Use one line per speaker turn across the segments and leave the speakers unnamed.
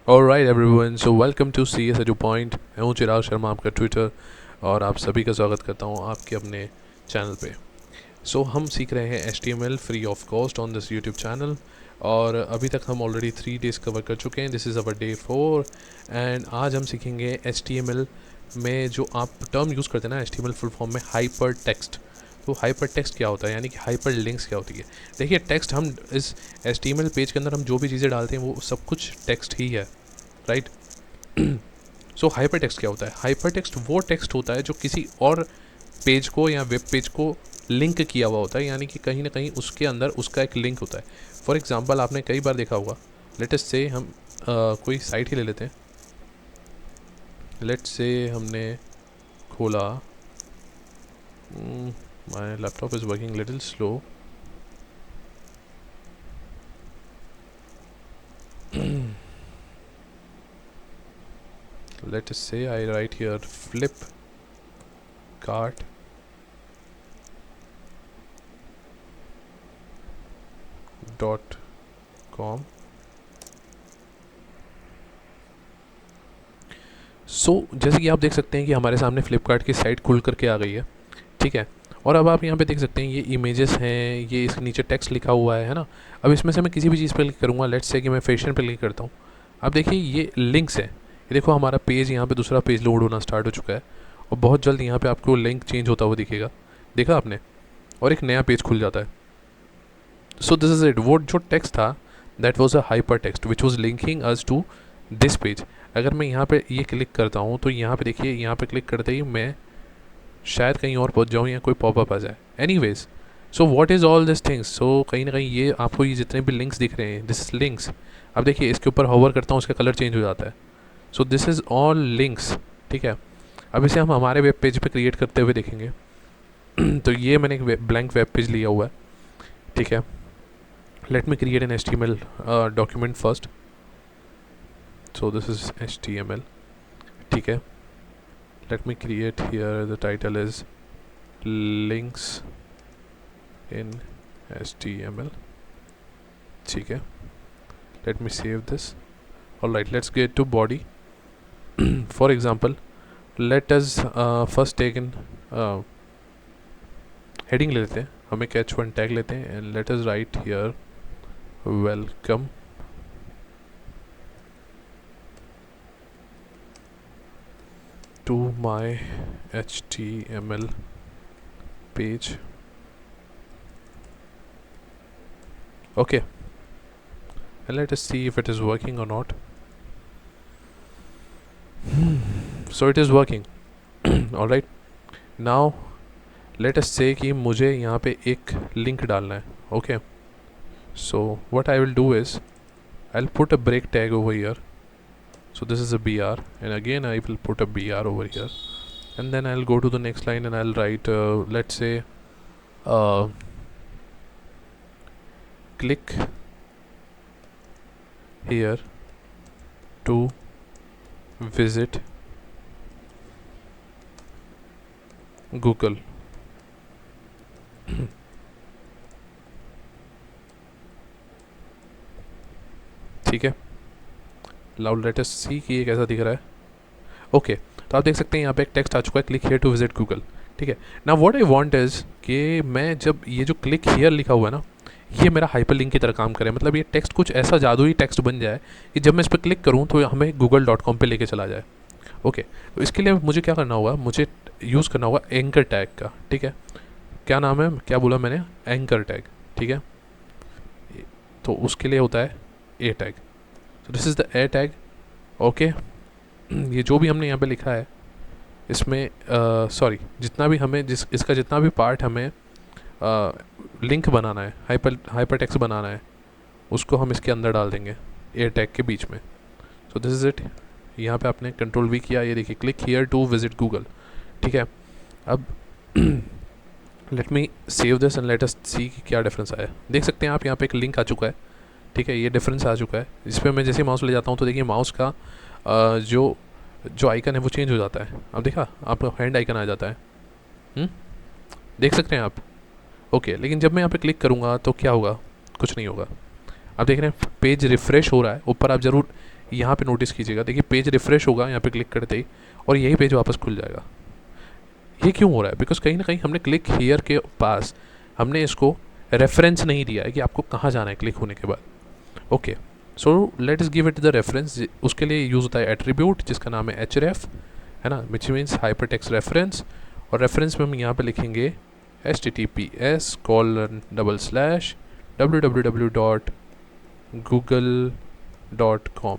Alright everyone, so welcome to C S edu point. मैं हूँ चिराग शर्मा, आपका ट्विटर, और आप सभी का स्वागत करता हूँ आपके अपने चैनल पे। हम सीख रहे हैं HTML free of cost on this YouTube channel, और अभी तक हम ऑलरेडी 3 days कवर कर चुके हैं। This is our day 4 and आज हम सीखेंगे HTML में जो आप टर्म यूज़ करते हैं ना, HTML फुल फॉर्म में हाइपर टेक्स्ट। तो हाइपर टेक्स्ट क्या होता है, यानी कि हाइपर लिंक्स क्या होती है। देखिए, टेक्स्ट हम इस HTML पेज के अंदर हम जो भी चीज़ें डालते हैं वो सब कुछ टेक्स्ट ही है, राइट। हाइपर टेक्स्ट क्या होता है? हाइपर टेक्स्ट वो टेक्स्ट होता है जो किसी और पेज को या वेब पेज को लिंक किया हुआ होता है, यानी कि कहीं ना कहीं उसके अंदर उसका एक लिंक होता है। फॉर एग्जांपल, आपने कई बार देखा होगा, लेट्स से हम कोई साइट ही ले लेते हैं। लेट्स से हमने खोला, my laptop is working little slow. Let us say I write here flipkart.com. जैसे कि आप देख सकते हैं कि हमारे सामने फ्लिपकार्ट की साइट खुल करके आ गई है, ठीक है। और अब आप यहाँ पे देख सकते हैं ये इमेजेस हैं, ये इसके नीचे टेक्स्ट लिखा हुआ है ना। अब इसमें से मैं किसी भी चीज़ पर क्लिक करूँगा, लेट्स से कि मैं फैशन पर क्लिक करता हूँ। अब देखिए ये लिंक्स है, ये देखो हमारा पेज, यहाँ पे दूसरा पेज लोड होना स्टार्ट हो चुका है, और बहुत जल्द यहाँ पे आपको लिंक चेंज होता हुआ दिखेगा, देखा आपने, और एक नया पेज खुल जाता है। This is it. वो जो टेक्स्ट था that was a hypertext which was linking us to this page. अगर मैं यहाँ पे ये क्लिक करता हूँ तो यहाँ पे देखिए, यहाँ पे क्लिक करते ही मैं शायद कहीं और पहुँच जाऊँ या कोई पॉपअप आ जाए। Anyways, what is all this things. कहीं ना कहीं ये आपको ये जितने भी लिंक्स दिख रहे हैं, दिस इज लिंक्स। अब देखिए, इसके ऊपर होवर करता हूँ, उसका कलर चेंज हो जाता है। दिस इज़ ऑल लिंक्स, ठीक है। अब इसे हम हमारे वेब पेज पे क्रिएट करते हुए देखेंगे। तो ये मैंने एक ब्लैंक वेब पेज लिया हुआ है, ठीक है। Let me create an HTML document first. This is HTML, ठीक है। Let me create here, the title is links in HTML, ठीक है। Let me save this. Alright, let's get to body. For example, let us first take in heading ले लेते हैं, हम एक h1 tag लेते हैं, and let us write here welcome to my HTML page. Okay, and let us see if it is working or not. So it is working. All right, now let us say कि मुझे यहाँ पे एक link डालना है। Okay, so what I will do is I'll put a break tag over here. So this is a BR, and again I will put a BR over here, and then I'll go to the next line and I'll write let's say click here to visit Google. ठीक है, loud late us see कि ये कैसा दिख रहा है। Okay, तो आप देख सकते हैं यहाँ पे एक टेक्स्ट आ चुका है, click here to visit Google, ठीक है। Now what I want is कि मैं जब ये जो क्लिक हियर लिखा हुआ है ना, ये मेरा हाइपर लिंक की तरह काम करे। मतलब ये टेक्स्ट कुछ ऐसा जादुई टेक्स्ट बन जाए कि जब मैं इस पर क्लिक करूँ तो हमें google.com पे लेके चला जाए। ओके, तो इसके लिए मुझे क्या करना होगा, मुझे यूज़ करना होगा एंकर टैग का, ठीक है। क्या नाम है, क्या बोला मैंने, एंकर टैग, ठीक है। तो उसके लिए होता है a tag. So this is the a tag. Okay, ये जो भी हमने यहाँ पे लिखा है इसमें सॉरी जितना भी हमें इसका जितना भी पार्ट हमें लिंक बनाना है, हाइपर टेक्स्ट बनाना है, उसको हम इसके अंदर डाल देंगे ए टैग के बीच में। So this is it. यहाँ पे आपने कंट्रोल वी किया, ये देखिए click here to visit Google, ठीक है। अब let me save this and let us see कि क्या डिफरेंस आया। देख सकते हैं आप, यहाँ पे एक लिंक आ चुका है, ठीक है। ये डिफरेंस आ चुका है। इस पर मैं जैसे माउस ले जाता हूँ तो देखिए माउस का जो आइकन है वो चेंज हो जाता है। अब देखा, आपका हैंड आइकन आ जाता है, देख सकते हैं आप। ओके, लेकिन जब मैं यहाँ पे क्लिक करूँगा तो क्या होगा, कुछ नहीं होगा। आप देख रहे हैं पेज रिफ़्रेश हो रहा है। ऊपर आप ज़रूर यहाँ पे नोटिस कीजिएगा, देखिए पेज रिफ़्रेश होगा यहाँ पे क्लिक करते ही और यही पेज वापस खुल जाएगा। ये क्यों हो रहा है? बिकॉज कहीं ना कहीं हमने क्लिक हियर के पास हमने इसको रेफरेंस नहीं दिया है कि आपको कहाँ जाना है क्लिक होने के बाद। ओके, सो लेट इस गिव इट द रेफरेंस। उसके लिए यूज़ होता है एट्रीब्यूट जिसका नाम है href, है ना, which means hyper text reference. और रेफरेंस में हम यहाँ पे लिखेंगे https://www.google.com।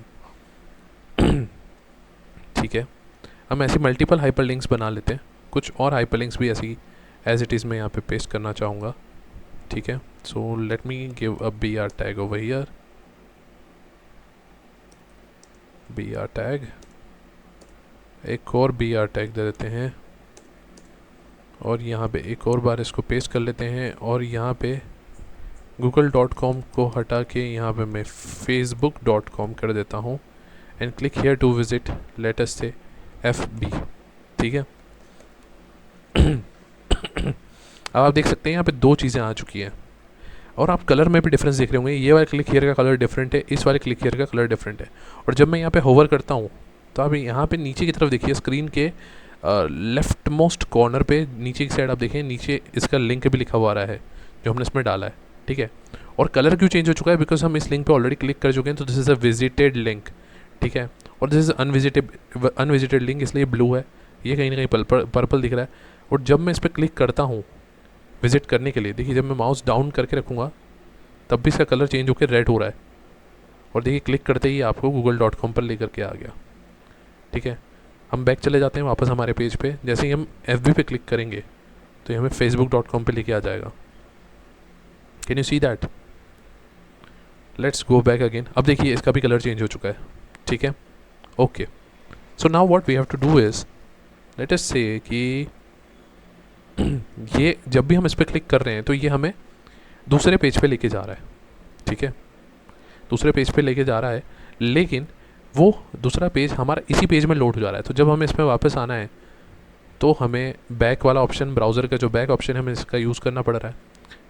ठीक है, हम ऐसी मल्टीपल हाइपरलिंक्स बना लेते हैं। कुछ और हाइपरलिंक्स भी ऐसी एज इट इज़ मैं यहाँ पे पेस्ट करना चाहूँगा। ठीक है, सो let me give a br tag over here, br tag, एक और br टैग दे देते हैं और यहाँ पे एक और बार इसको पेस्ट कर लेते हैं और यहाँ पे google.com को हटा के यहाँ पे मैं facebook.com कर देता हूँ and click here to visit let us say FB। ठीक है, अब आप देख सकते हैं यहाँ पे दो चीज़ें आ चुकी हैं और आप कलर में भी डिफरेंस देख रहे होंगे। ये वाले क्लिक हियर का कलर डिफरेंट है, इस वाले क्लिक हियर का कलर डिफरेंट है। और जब मैं यहाँ पे होवर करता हूँ तो आप यहाँ पे नीचे की तरफ देखिए, स्क्रीन के लेफ्ट मोस्ट कॉर्नर पे नीचे की साइड आप देखें, नीचे इसका लिंक भी लिखा हुआ आ रहा है जो हमने इसमें डाला है। ठीक है, और कलर क्यों चेंज हो चुका है? बिकॉज हम इस लिंक पे ऑलरेडी क्लिक कर चुके हैं, तो this is a visited link. ठीक है, और दिस इज़ अनविजिटेड लिंक, इसलिए ब्लू है, ये कहीं ना कहीं पर्पल दिख रहा है। और जब मैं इस पर क्लिक करता हूँ विजिट करने के लिए, देखिए जब मैं माउस डाउन करके रखूँगा तब भी इसका कलर चेंज होकर रेड हो रहा है। और देखिए क्लिक करते ही आपको google.com पर लेकर के आ गया। ठीक है, हम बैक चले जाते हैं वापस हमारे पेज पे। जैसे ही हम FB पे क्लिक करेंगे तो ये हमें facebook.com पे लेके आ जाएगा। Can you see that? Let's go back again. अब देखिए इसका भी कलर चेंज हो चुका है। ठीक है, okay, so now what we have to do is let us say कि ये जब भी हम इस पर क्लिक कर रहे हैं तो ये हमें दूसरे पेज पे लेके जा रहा है। ठीक है, दूसरे पेज पे लेके जा रहा है, लेकिन वो दूसरा पेज हमारा इसी पेज में लोड हो जा रहा है। तो जब हमें इसमें वापस आना है तो हमें बैक वाला ऑप्शन, ब्राउज़र का जो बैक ऑप्शन है, हमें इसका यूज़ करना पड़ रहा है।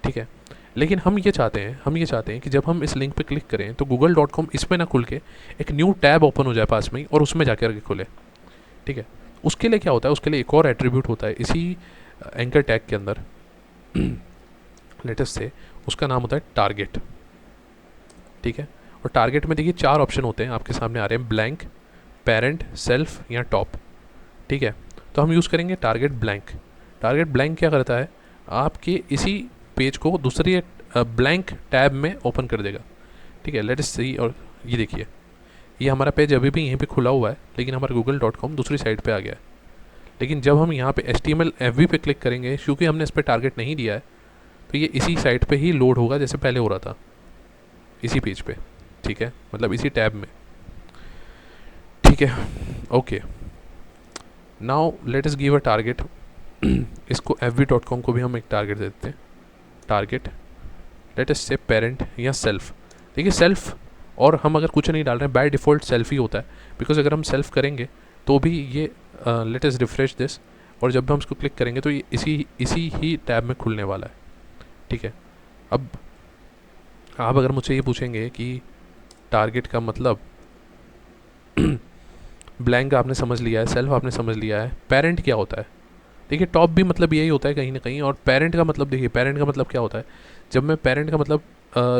ठीक है, लेकिन हम ये चाहते हैं कि जब हम इस लिंक पे क्लिक करें तो google.com इसमें ना खुल के एक न्यू टैब ओपन हो जाए पास में ही और उसमें जाकर के खुले। ठीक है, उसके लिए क्या होता है? उसके लिए एक और एट्रीब्यूट होता है इसी एंकर टैग के अंदर, लेटेस्ट से उसका नाम होता है टारगेट। ठीक है, और टारगेट में देखिए 4 ऑप्शन होते हैं आपके सामने आ रहे हैं, ब्लैंक, पेरेंट, सेल्फ या टॉप। ठीक है, तो हम यूज़ करेंगे टारगेट ब्लैंक। टारगेट ब्लैंक क्या करता है? आपके इसी पेज को दूसरी ब्लैंक टैब में ओपन कर देगा। ठीक है, लेट अस सी। और ये देखिए ये हमारा पेज अभी भी यहीं पे खुला हुआ है, लेकिन हमारा google.com दूसरी साइड पे आ गया है। लेकिन जब हम यहाँ पे HTML FB पे क्लिक करेंगे, क्योंकि हमने इस पर टारगेट नहीं दिया है, तो ये इसी साइट पे ही लोड होगा जैसे पहले हो रहा था, इसी पेज पे। ठीक है, मतलब इसी टैब में। ठीक है, okay, now let us give a target. इसको FB.com को भी हम एक टारगेट देते हैं। टारगेट लेट अस से पेरेंट या सेल्फ। देखिए सेल्फ, और हम अगर कुछ नहीं डाल रहे हैं, बाय डिफ़ॉल्ट सेल्फ ही होता है। बिकॉज अगर हम सेल्फ करेंगे तो भी ये लेट अस रिफ्रेश दिस, और जब हम इसको क्लिक करेंगे तो ये इसी ही टैब में खुलने वाला है। ठीक है, अब आप अगर मुझसे ये पूछेंगे कि टारगेट का मतलब ब्लैंक आपने समझ लिया है, सेल्फ आपने समझ लिया है, पेरेंट क्या होता है? देखिए टॉप भी मतलब यही होता है कहीं ना कहीं, और पेरेंट का मतलब, देखिए पेरेंट का मतलब क्या होता है? जब मैं पेरेंट का मतलब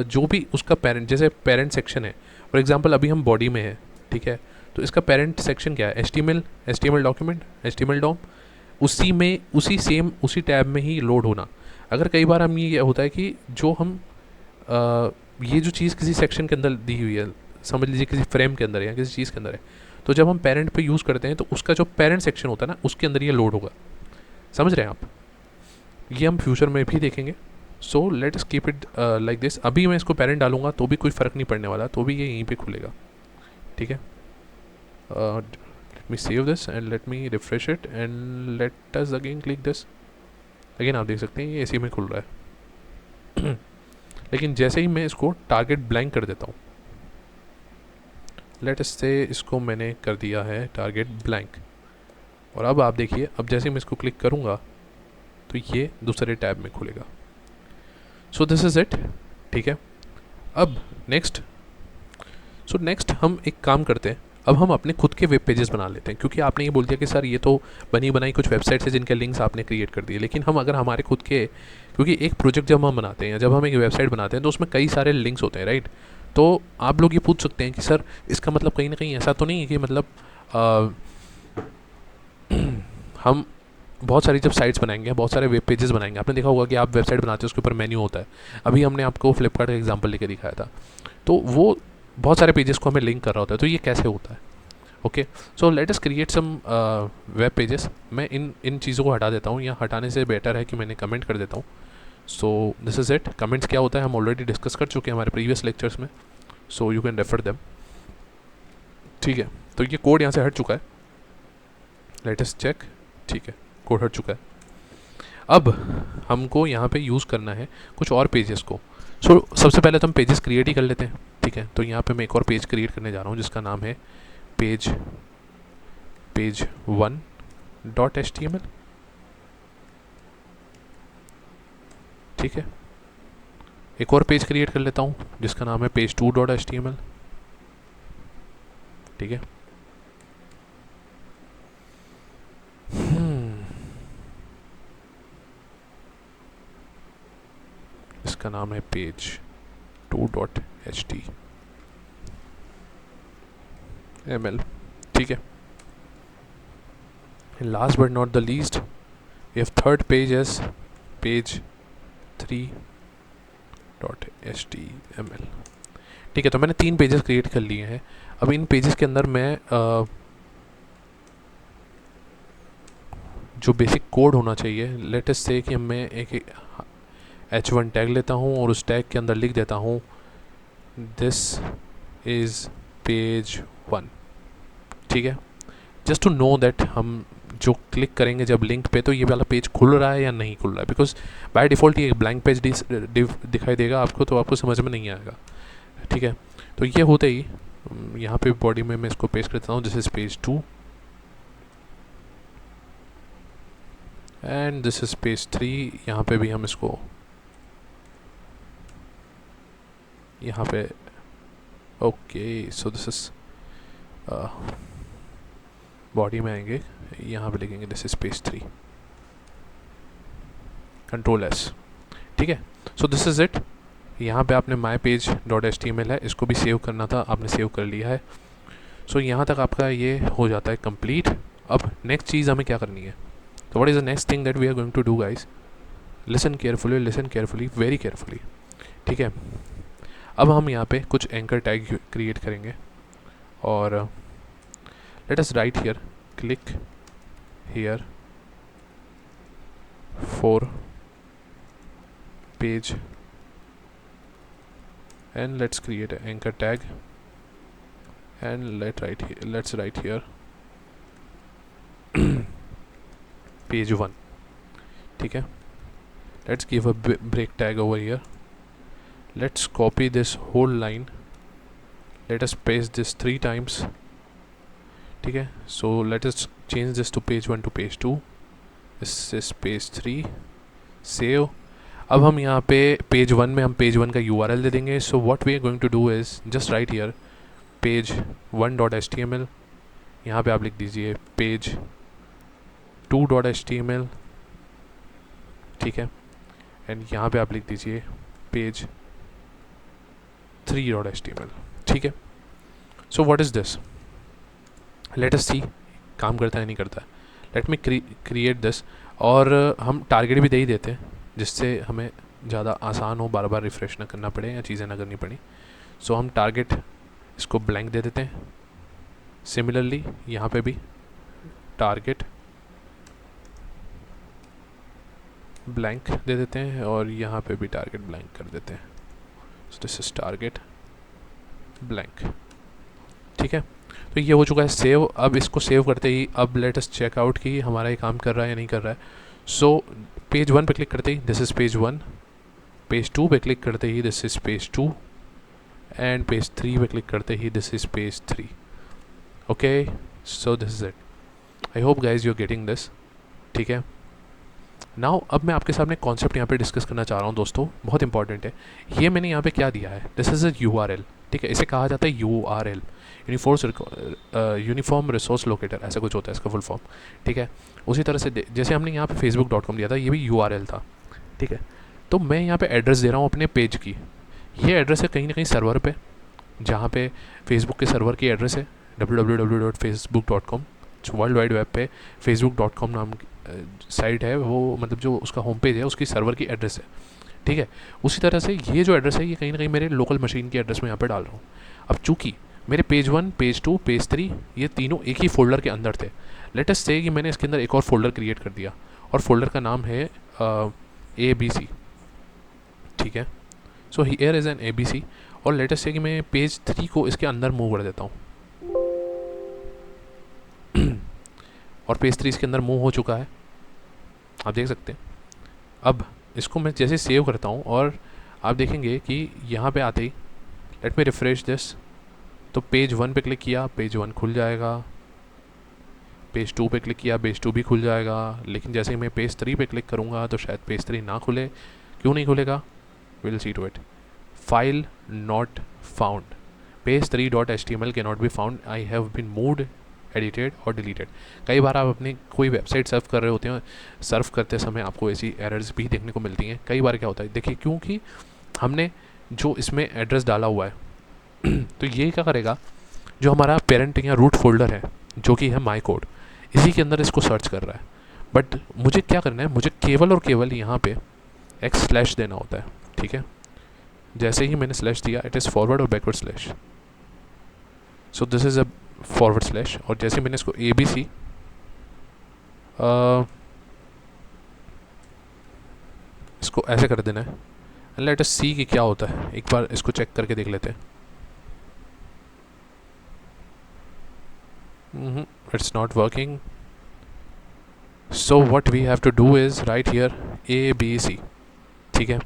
जो भी उसका पेरेंट, जैसे पेरेंट सेक्शन है फॉर एग्जांपल, अभी हम बॉडी में है। ठीक है, तो इसका पेरेंट सेक्शन क्या है? HTML डॉक्यूमेंट, HTML डॉम, उसी टैब में ही लोड होना। अगर कई बार हम ये होता है कि जो हम ये जो चीज़ किसी सेक्शन के अंदर दी हुई है, समझ लीजिए किसी फ्रेम के अंदर है या किसी चीज़ के अंदर है, तो जब हम पेरेंट पे यूज़ करते हैं तो उसका जो पेरेंट सेक्शन होता है ना, उसके अंदर ये लोड होगा। समझ रहे हैं आप? ये हम फ्यूचर में भी देखेंगे। सो let us keep it like this. अभी मैं इसको पेरेंट डालूंगा तो भी कोई फ़र्क नहीं पड़ने वाला, तो भी ये यहीं पे खुलेगा। ठीक है, let me save this and let me refresh it and let us again click this. Again आप देख सकते हैं ये इसी में खुल रहा है। लेकिन जैसे ही मैं इसको टारगेट ब्लैंक कर देता हूँ, लेट अस से इसको मैंने कर दिया है टारगेट ब्लैंक, और अब आप देखिए, अब जैसे ही मैं इसको क्लिक करूँगा तो ये दूसरे टैब में खुलेगा। सो दिस इज़ इट। ठीक है, अब नेक्स्ट हम एक काम करते हैं, अब हम अपने खुद के वेब पेजेस बना लेते हैं, क्योंकि आपने ये बोल दिया कि सर ये तो बनी बनाई कुछ वेबसाइट्स है जिनके लिंक्स आपने क्रिएट कर दिए, लेकिन हम अगर हमारे खुद के, क्योंकि एक प्रोजेक्ट जब हम बनाते हैं, जब हम एक वेबसाइट बनाते हैं तो उसमें कई सारे लिंक्स होते हैं, राइट। तो आप लोग ये पूछ सकते हैं कि सर इसका मतलब कहीं ना कहीं ऐसा तो नहीं है कि मतलब हम बहुत सारी जब साइट्स बनाएंगे, बहुत सारे वेब पेजेस बनाएंगे, आपने देखा होगा कि आप वेबसाइट बनाते हो उसके ऊपर मेन्यू होता है, अभी हमने आपको फ्लिपकार्ट का एग्जांपल लेके दिखाया था, तो वो बहुत सारे पेजेस को हमें लिंक कर रहा होता है, तो ये कैसे होता है। Okay, so let us create some web pages. मैं इन चीज़ों को हटा देता हूँ, या हटाने से बेटर है कि मैंने कमेंट कर देता हूँ। सो दिस इज़ इट। कमेंट्स क्या होता है हम ऑलरेडी डिस्कस कर चुके हैं हमारे प्रीवियस लेक्चर्स में, so you can refer them. ठीक है, तो ये कोड यहाँ से हट चुका है, लेट अस चेक। ठीक है, कोड हट चुका है। अब हमको यहाँ पे यूज़ करना है कुछ और पेजेस को। सो सबसे पहले तो हम पेजेस क्रिएट ही कर लेते हैं। ठीक है, तो यहाँ पे मैं एक और पेज क्रिएट करने जा रहा हूँ जिसका नाम है पेज 1.html। ठीक है, एक और पेज क्रिएट कर लेता हूँ जिसका नाम है पेज 2.html। ठीक है, इसका नाम है पेज 2.html। ठीक है, last but not the least we have third page as page 3.html। ठीक है, तो मैंने 3 पेजेस क्रिएट कर लिए हैं। अब इन पेजेस के अंदर मैं जो बेसिक कोड होना चाहिए, लेट अस से कि मैं एक h1 टैग लेता हूँ और उस टैग के अंदर लिख देता हूँ दिस इज़ पेज 1। ठीक है, जस्ट टू नो दैट हम जो क्लिक करेंगे जब लिंक पे, तो ये वाला पेज खुल रहा है या नहीं खुल रहा है, बिकॉज बाय डिफ़ॉल्ट ये ब्लैंक पेज दिखाई देगा आपको, तो आपको समझ में नहीं आएगा। ठीक है, तो ये होते ही यहाँ पे बॉडी में मैं इसको पेस्ट करता हूँ, this is page 2 and this is page 3। यहाँ पे भी हम इसको यहाँ पे, okay, so this is body में आएंगे, यहाँ पे लिखेंगे this is page 3, control S. ठीक है, सो दिस इज़ इट। यहाँ पे आपने माई पेज डॉट HTML है, इसको भी सेव करना था, आपने सेव कर लिया है। सो यहाँ तक आपका ये हो जाता है कंप्लीट। अब नेक्स्ट चीज़ हमें क्या करनी है, तो what is the next thing that we are going to do guys, listen carefully, very carefully. ठीक है, अब हम यहाँ पे कुछ एंकर टैग क्रिएट करेंगे और let us right here, click here for page and let's create an anchor tag and let's write here page 1. ठीक है, let's give a break tag over here, let's copy this whole line, let us paste this 3 times. ठीक है, so let us change this to page 1 to page 2, this is page 3, save. अब हम यहाँ पे page 1 में हम page 1 का URL दे देंगे। So what we are going to do is just write here page 1.html, यहाँ पे आप लिख दीजिए पेज 2.html। ठीक है, एंड यहाँ पे आप लिख दीजिए पेज 3.html। ठीक है, so what is this, let us see काम करता है नहीं करता है। लेट मी क्रिएट दिस, और हम टारगेट भी दे ही देते हैं जिससे हमें ज़्यादा आसान हो, बार बार रिफ़्रेश ना करना पड़े या चीज़ें ना करनी पड़ी। सो हम टारगेट इसको ब्लैंक दे देते हैं। सिमिलरली यहाँ पे भी टारगेट ब्लैंक दे देते हैं और यहाँ पे भी टारगेट ब्लैंक कर देते हैं। So this is target blank. ठीक है, तो ये हो चुका है सेव। अब इसको सेव करते ही अब लेट अस चेक आउट कि हमारा ये काम कर रहा है या नहीं कर रहा है। सो पेज 1 पे क्लिक करते ही दिस इज़ पेज 1, पेज 2 पे क्लिक करते ही this is page 2 and page 3 पे क्लिक करते ही this is page 3। Okay, so this is it. I hope guys you are getting this. ठीक है, नाउ अब मैं आपके सामने कॉन्सेप्ट यहाँ पे डिस्कस करना चाह रहा हूँ दोस्तों, बहुत इंपॉर्टेंट है। ये मैंने यहाँ पे क्या दिया है, दिस इज़ अ URL, ठीक है, इसे कहा जाता है URL, यूनिफॉर्म रिसोर्स लोकेटर, ऐसा कुछ होता है इसका फुल फॉर्म, ठीक है। उसी तरह से जैसे हमने यहाँ पे facebook.com दिया था, ये भी URL था, ठीक है। तो मैं यहाँ पे एड्रेस दे रहा हूँ अपने पेज की, ये एड्रेस है कहीं ना कहीं सर्वर पे, जहाँ पे फेसबुक के सर्वर की एड्रेस है www.facebook.com, वर्ल्ड वाइड वेब पे facebook.com नाम साइट है, वो मतलब जो उसका होम पेज है उसकी सर्वर की एड्रेस है, ठीक है। उसी तरह से ये जो एड्रेस है ये कहीं ना कहीं मेरे लोकल मशीन की एड्रेस में यहाँ पे डाल रहा हूँ। अब चूँकि मेरे पेज 1, पेज 2, पेज 3 ये तीनों एक ही फोल्डर के अंदर थे, लेट अस से कि मैंने इसके अंदर एक और फोल्डर क्रिएट कर दिया और फोल्डर का नाम है ABC, ठीक है। So here is an ABC, और लेट अस से कि मैं पेज 3 को इसके अंदर मूव कर देता हूँ और पेज 3 इसके अंदर मूव हो चुका है, आप देख सकते हैं। अब इसको मैं जैसे सेव करता हूँ और आप देखेंगे कि यहाँ पे आते ही लेट मी रिफ्रेश दिस, तो पेज 1 पे क्लिक किया, पेज 1 खुल जाएगा, पेज 2 पे क्लिक किया, पेज 2 भी खुल जाएगा, लेकिन जैसे ही मैं पेज 3 पे क्लिक करूँगा तो शायद पेज 3 ना खुले। क्यों नहीं खुलेगा, will see to it. File not found, page 3.html can not be found, I have been moved, edited और डिलीटेड। कई बार आप अपनी कोई वेबसाइट सर्व कर रहे होते हैं, सर्व करते समय आपको ऐसी एरर्स भी देखने को मिलती हैं। कई बार क्या होता है, देखिए, क्योंकि हमने जो इसमें एड्रेस डाला हुआ है तो ये क्या करेगा, जो हमारा पेरेंट या रूट फोल्डर है जो कि है माई कोड, इसी के अंदर इसको सर्च कर रहा है। बट मुझे क्या करना है, मुझे केवल और केवल यहाँ पे / देना होता है, ठीक है। जैसे ही मैंने स्लैश दिया, इट इज़ फॉरवर्ड और backward slash, so this is a /, और जैसे मैंने इसको ABC इसको ऐसे कर देना है। लेट अस सी कि क्या होता है, एक बार इसको चेक करके देख लेते हैं। It's not working, so what we have to do is write here ABC, ठीक है,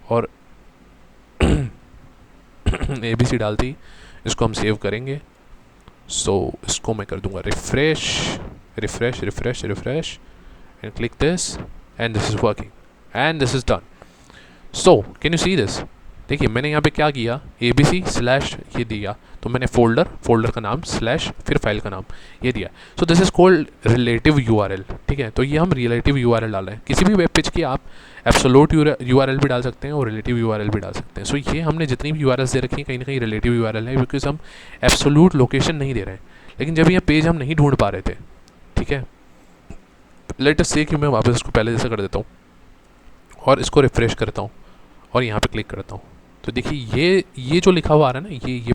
और ABC डालती इसको हम सेव करेंगे। सो इसको मैं कर दूंगा refresh refresh refresh refresh and click this, and this is working and this is done. So can you see this, देखिए मैंने यहाँ पे क्या किया, ABC/ ये दिया, तो मैंने फोल्डर का नाम / फिर फाइल का नाम ये दिया। सो this is called relative URL, ठीक है। तो ये हम रिलेटिव URL डाल रहे हैं। किसी भी वेब पेज की आप एब्सोल्यूट URL भी डाल सकते हैं और रिलेटिव URL भी डाल सकते हैं। सो ये हमने जितनी भी URLs दे रखी हैं कहीं ना कहीं रिलेटिव URL है, बिकॉज हम एब्सोल्यूट लोकेशन नहीं दे रहे हैं। लेकिन जब ये पेज हम नहीं ढूंढ पा रहे थे, ठीक है, लेट अस से कि मैं वापस इसको पहले जैसा कर देता हूँ और इसको रिफ्रेश करता हूँ और यहाँ पे क्लिक करता हूँ, तो देखिए ये जो लिखा हुआ आ रहा है ना, ये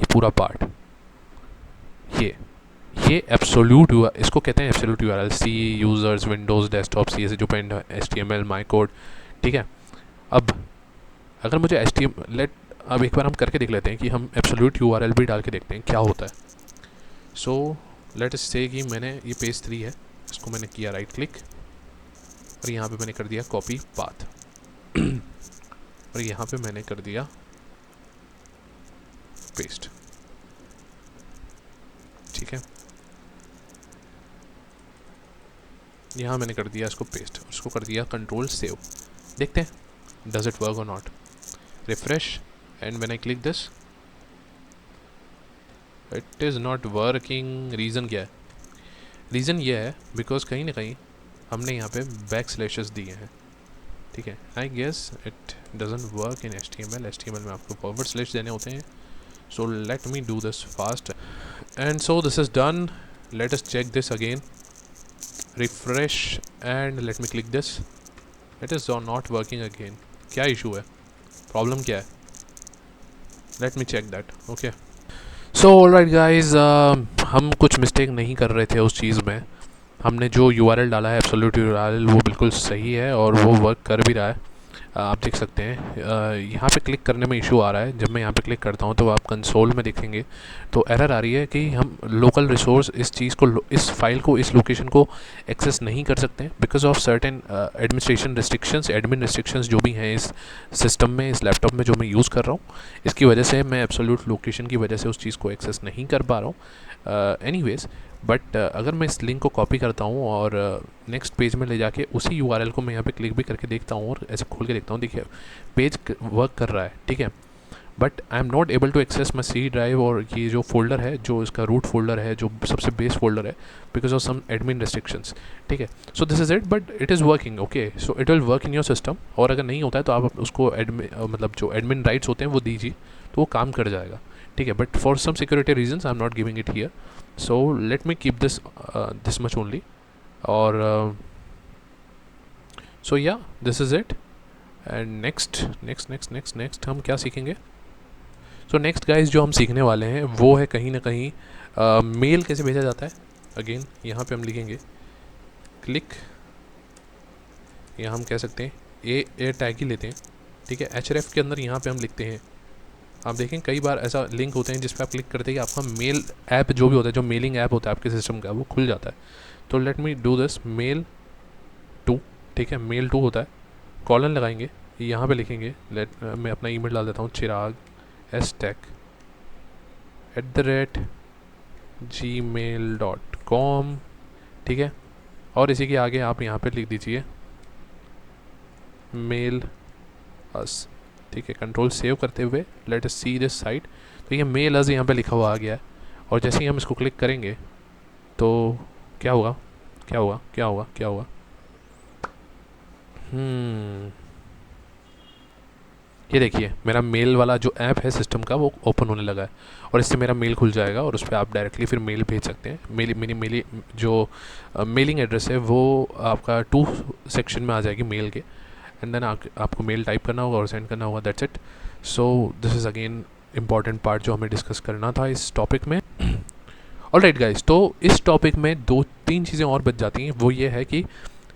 पूरा पार्ट, ये एब्सोल्यूट इसको कहते हैं absolute URL, C users, Windows, desktop, CS जो पेंड HTML, माई कोड, ठीक है। अब अगर मुझे अब एक बार हम करके देख लेते हैं कि हम एब्सोल्यूट URL भी डाल के देखते हैं क्या होता है। सो लेट अस से कि मैंने ये पेज 3 है, इसको मैंने किया राइट क्लिक और यहाँ पे मैंने कर दिया कॉपी पाथ और यहाँ पे मैंने कर दिया पेस्ट, ठीक है। यहाँ मैंने कर दिया इसको पेस्ट और इसको कर दिया कंट्रोल सेव। देखते हैं डज इट वर्क और not. Refresh and when I click this, it is not working. Reason क्या है? रीज़न ये है बिकॉज कहीं ना कहीं हमने यहाँ पे / दिए हैं, ठीक है। I guess it doesn't work in HTML में आपको फॉरवर्ड / देने होते हैं। So let me do this fast and so this is done. Let us check this again, refresh and let me click this, it is not working again. क्या issue है, problem क्या है? Let me check that. Okay, so alright guys, हम कुछ mistake नहीं कर रहे थे उस चीज़ में। हमने जो URL डाला है एब्सोल्यूट URL वो बिल्कुल सही है और वो वर्क कर भी रहा है। आप देख सकते हैं यहाँ पे क्लिक करने में इशू आ रहा है। जब मैं यहाँ पे क्लिक करता हूँ तो आप कंसोल में देखेंगे तो एरर आ रही है कि हम लोकल रिसोर्स इस चीज़ को, इस फाइल को, इस लोकेशन को एक्सेस नहीं कर सकते हैं because of certain administration restrictions, admin restrictions जो भी हैं इस सिस्टम में, इस लैपटॉप में जो मैं यूज़ कर रहा हूँ, इसकी वजह से मैं एब्सोल्यूट लोकेशन की वजह से उस चीज़ को एक्सेस नहीं कर पा रहा हूँ। एनीवेज, बट अगर मैं इस लिंक को कॉपी करता हूँ और नेक्स्ट पेज में ले जाके उसी यूआरएल को मैं यहाँ पे क्लिक भी करके देखता हूँ और ऐसे खोल के देखता हूँ, देखिए पेज वर्क कर रहा है, ठीक है, but I am not able to access my C drive और ये जो फोल्डर है, जो इसका रूट फोल्डर है, जो सबसे बेस फोल्डर है, because of some admin restrictions, ठीक है। So this is it, but it is working, okay, so it will work in your system. और अगर नहीं होता है तो आप उसको मतलब जो एडमिन राइट्स होते हैं वो दीजिए, तो वो काम कर जाएगा, ठीक है। But for some security reasons I am not giving it here, so let me keep this much only. और सो या this is it. And next हम क्या सीखेंगे? सो नेक्स्ट गाइज जो हम सीखने वाले हैं वो है कहीं ना कहीं मेल कैसे भेजा जाता है। अगेन यहाँ पे हम लिखेंगे क्लिक, यहाँ हम कह सकते हैं ए टैग ही लेते हैं, ठीक है। href के अंदर यहाँ पे हम लिखते हैं, आप देखें कई बार ऐसा लिंक होते हैं जिस पे आप क्लिक करते हैं कि आपका मेल ऐप जो भी होता है, जो मेलिंग ऐप होता है आपके सिस्टम का, वो खुल जाता है। तो let me do this mail to, ठीक है, मेल टू होता है, कॉलन लगाएंगे, यहाँ पे लिखेंगे मैं अपना ईमेल डाल देता हूँ chirag@gmail.com, ठीक है। और इसी के आगे आप यहाँ पे लिख दीजिए मेल अस, ठीक है। कंट्रोल सेव करते हुए late us see this site, तो ये मेल अस यहाँ पे लिखा हुआ आ गया है। और जैसे ही हम इसको क्लिक करेंगे तो क्या होगा, क्या होगा, क्या होगा, क्या होगा? ये देखिए मेरा मेल वाला जो ऐप है सिस्टम का वो ओपन होने लगा है और इससे मेरा मेल खुल जाएगा और उस पर आप डायरेक्टली फिर मेल भेज सकते हैं। मेरी जो मेलिंग एड्रेस है वो आपका 2 सेक्शन में आ जाएगी मेल के, एंड देन आपको मेल टाइप करना होगा और सेंड करना होगा, that's it. So this is again important part जो हमें डिस्कस करना था इस टॉपिक में। ऑलराइट गाइस, तो इस टॉपिक में 2-3 चीज़ें और बच जाती हैं। वो ये है कि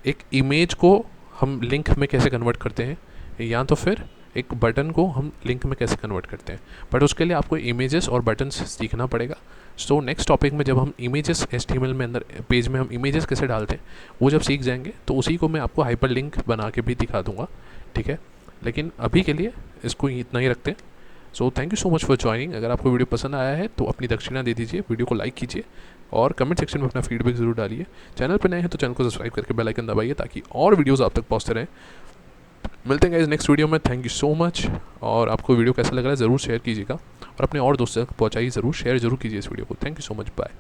एक इमेज को हम लिंक में कैसे कन्वर्ट करते हैं, या तो फिर एक बटन को हम लिंक में कैसे कन्वर्ट करते हैं, बट उसके लिए आपको इमेजेस और बटन्स सीखना पड़ेगा। सो नेक्स्ट टॉपिक में जब हम इमेजेस HTML में अंदर पेज में हम इमेजेस कैसे डालते हैं वो जब सीख जाएंगे तो उसी को मैं आपको हाइपर लिंक बना के भी दिखा दूंगा, ठीक है। लेकिन अभी के लिए इसको इतना ही रखते हैं। So thank you so much for joining. अगर आपको वीडियो पसंद आया है तो अपनी दक्षिणा दे दीजिए, वीडियो को लाइक कीजिए और कमेंट सेक्शन में अपना फीडबैक ज़रूर डालिए। चैनल पर नए हैं तो चैनल को सब्सक्राइब करके बेल आइकन दबाइए ताकि और वीडियोज़ आप तक पहुँचते रहें। मिलते हैं गाइस नेक्स्ट वीडियो में। Thank you so much. और आपको वीडियो कैसा लग रहा है ज़रूर शेयर कीजिएगा और अपने और दोस्तों तक पहुँचाइए, ज़रूर शेयर ज़रूर कीजिए इस वीडियो को। Thank you so much, bye.